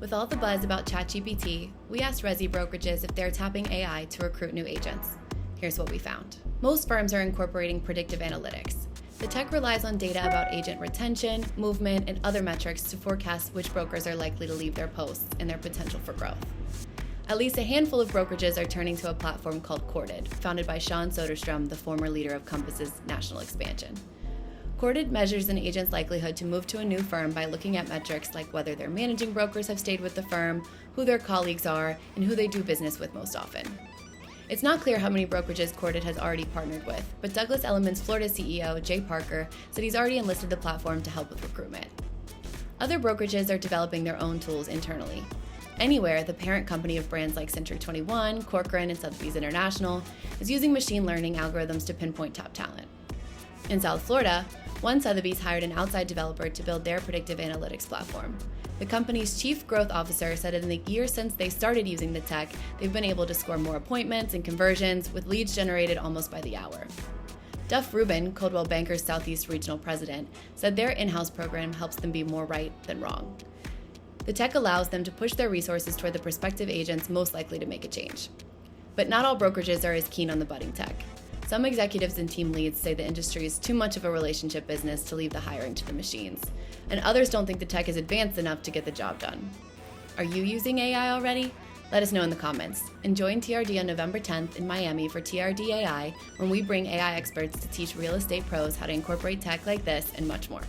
With all the buzz about ChatGPT, we asked Resi brokerages if they're tapping AI to recruit new agents. Here's what we found. Most firms are incorporating predictive analytics. The tech relies on data about agent retention, movement, and other metrics to forecast which brokers are likely to leave their posts and their potential for growth. At least a handful of brokerages are turning to a platform called Courted, founded by Sean Soderstrom, the former leader of Compass's national expansion. Courted measures an agent's likelihood to move to a new firm by looking at metrics like whether their managing brokers have stayed with the firm, who their colleagues are, and who they do business with most often. It's not clear how many brokerages Courted has already partnered with, but Douglas Elliman's Florida CEO, Jay Parker, said he's already enlisted the platform to help with recruitment. Other brokerages are developing their own tools internally. Anywhere, the parent company of brands like Century 21, Corcoran, and Sotheby's International, is using machine learning algorithms to pinpoint top talent. In South Florida, one Sotheby's hired an outside developer to build their predictive analytics platform. The company's chief growth officer said in the year since they started using the tech, they've been able to score more appointments and conversions, with leads generated almost by the hour. Duff Rubin, Coldwell Banker's Southeast Regional President, said their in-house program helps them be more right than wrong. The tech allows them to push their resources toward the prospective agents most likely to make a change. But not all brokerages are as keen on the budding tech. Some executives and team leads say the industry is too much of a relationship business to leave the hiring to the machines, and others don't think the tech is advanced enough to get the job done. Are you using AI already? Let us know in the comments. And join TRD on November 10th in Miami for trd.ai, when we bring AI experts to teach real estate pros how to incorporate tech like this and much more.